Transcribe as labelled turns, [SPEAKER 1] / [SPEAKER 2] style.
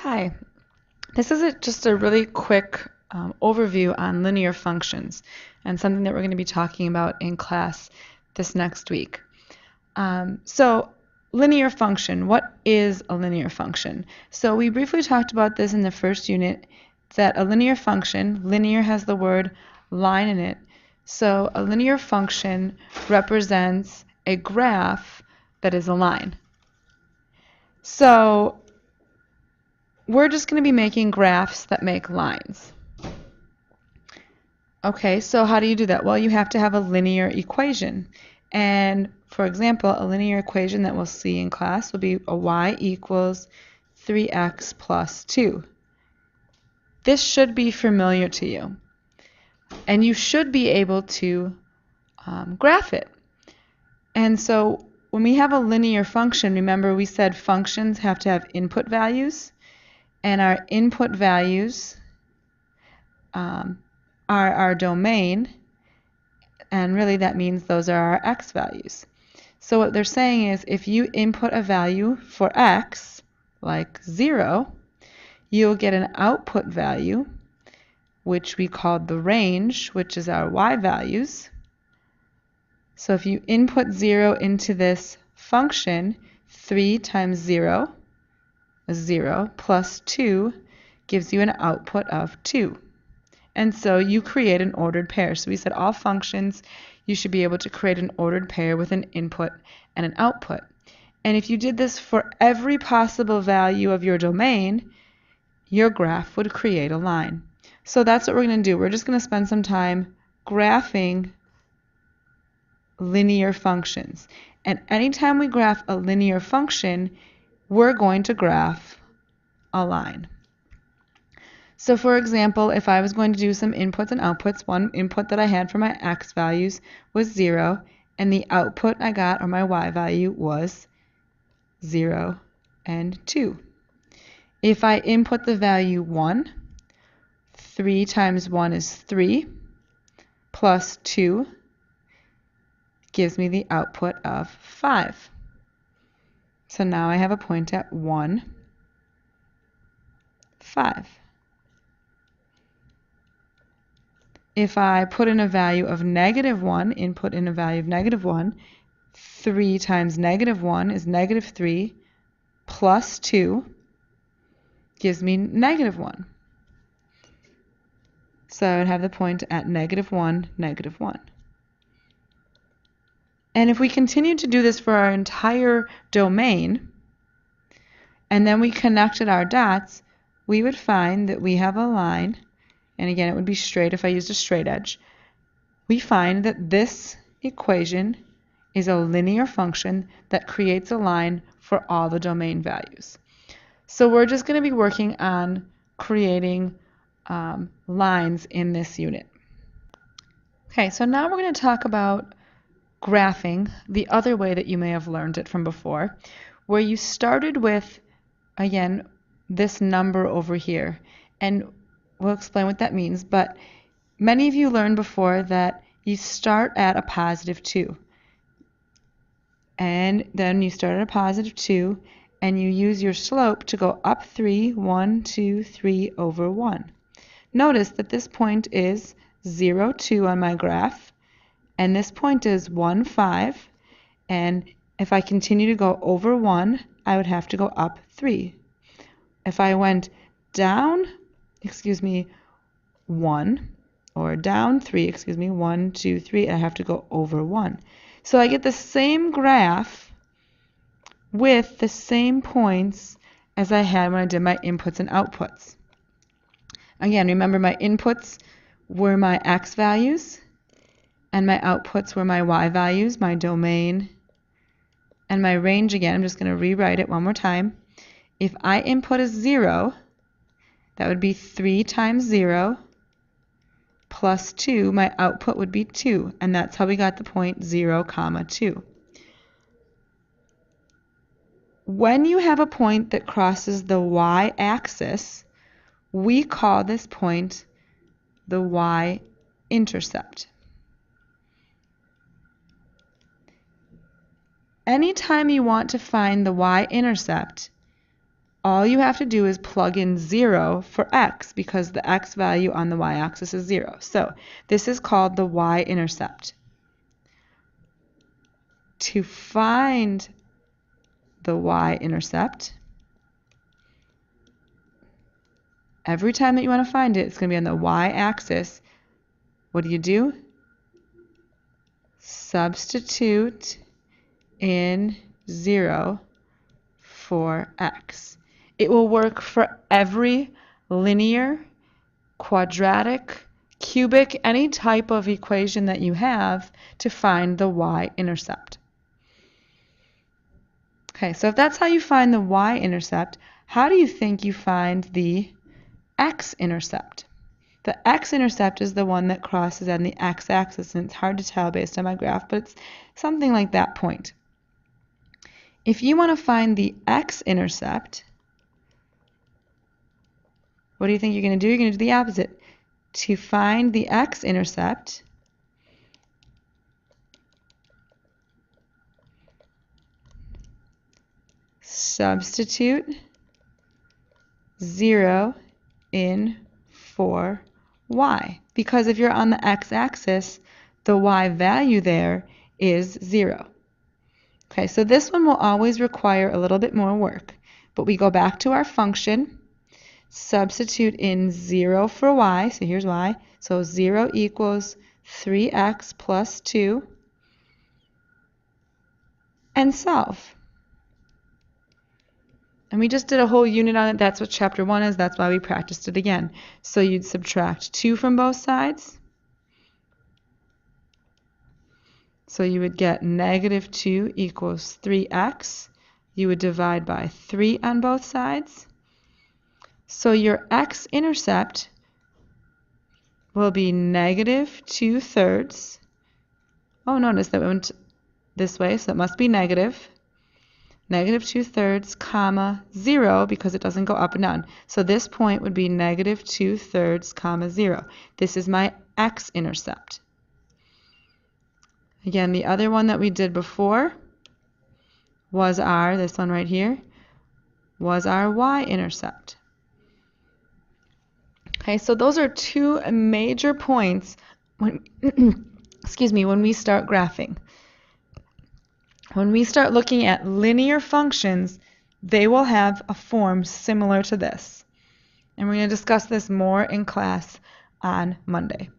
[SPEAKER 1] Hi, this is just a really quick overview on linear functions and something that we're going to be talking about in class this next week. So linear function, what is a linear function? So we briefly talked about this in the first unit, that a linear function, linear has the word line in it, so a linear function represents a graph that is a line. So we're just going to be making graphs that make lines. Okay, so how do you do that? Well, you have to have a linear equation. And for example, a linear equation that we'll see in class will be a y equals 3x plus 2. This should be familiar to you. And you should be able to graph it. And so when we have a linear function, remember we said functions have to have input values. And our input values are our domain, and really that means those are our x values. So what they're saying is if you input a value for x, like 0, you'll get an output value, which we called the range, which is our y values. So if you input 0 into this function, 3 times 0 is 0, plus 2 gives you an output of 2. And so you create an ordered pair. So we said all functions, you should be able to create an ordered pair with an input and an output. And if you did this for every possible value of your domain, your graph would create a line. So that's what we're going to do. We're just going to spend some time graphing linear functions. And anytime we graph a linear function, we're going to graph a line. So for example, if I was going to do some inputs and outputs, one input that I had for my x values was 0, and the output I got, or my y value, was 0 and 2. If I input the value 1, 3 times 1 is 3, plus 2 gives me the output of 5. So now I have a point at 1, 5. If I put in a value of -1, input in a value of -1, 3 times -1 is -3, plus 2 gives me -1. So I would have the point at -1, -1. And if we continue to do this for our entire domain, and then we connected our dots, we would find that we have a line, and again it would be straight if I used a straight edge. We find that this equation is a linear function that creates a line for all the domain values. So we're just going to be working on creating lines in this unit. Okay, so now we're going to talk about graphing the other way that you may have learned it from before, where you started with, again, this number over here. And we'll explain what that means, but many of you learned before that you start at a positive 2. And then you start at a positive 2, and you use your slope to go up 3, 1, 2, 3 over 1. Notice that this point is 0, 2 on my graph, and this point is 1, 5, and if I continue to go over 1, I would have to go up 3. If I went down, 1, or down 3, 1, 2, 3, I have to go over 1. So I get the same graph with the same points as I had when I did my inputs and outputs. Again, remember my inputs were my x values, and my outputs were my y values, my domain, and my range. Again, I'm just going to rewrite it one more time. If I input a 0, that would be 3 times 0 plus 2. My output would be 2, and that's how we got the point 0, 2. When you have a point that crosses the y-axis, we call this point the Y-intercept. Anytime you want to find the y-intercept, all you have to do is plug in 0 for x because the x value on the y-axis is 0. So this is called the y-intercept. To find the y-intercept, every time that you want to find it, it's going to be on the y-axis. What do? Substitute in 0 for x. It will work for every linear, quadratic, cubic, any type of equation that you have to find the y-intercept. Okay, so if that's how you find the y-intercept, how do you think you find the x-intercept? The x-intercept is the one that crosses on the x-axis, and it's hard to tell based on my graph, but it's something like that point. If you want to find the x-intercept, what do you think you're going to do? You're going to do the opposite. To find the x-intercept, substitute 0 in for y. Because if you're on the x-axis, the y value there is 0. Okay, so this one will always require a little bit more work. But we go back to our function, substitute in 0 for y. So here's y. So 0 equals 3x plus 2. And solve. And we just did a whole unit on it. That's what chapter 1 is. That's why we practiced it again. So you'd subtract 2 from both sides. So you would get negative 2 equals 3x. You would divide by 3 on both sides. So your x-intercept will be negative 2/3. Oh, notice that we went this way, so it must be negative. Negative 2/3, comma, 0, because it doesn't go up and down. So this point would be negative 2/3, comma, 0. This is my x-intercept. Again, the other one that we did before was this one right here, was our y-intercept. Okay, so those are two major points when, when we start graphing. When we start looking at linear functions, they will have a form similar to this. And we're going to discuss this more in class on Monday.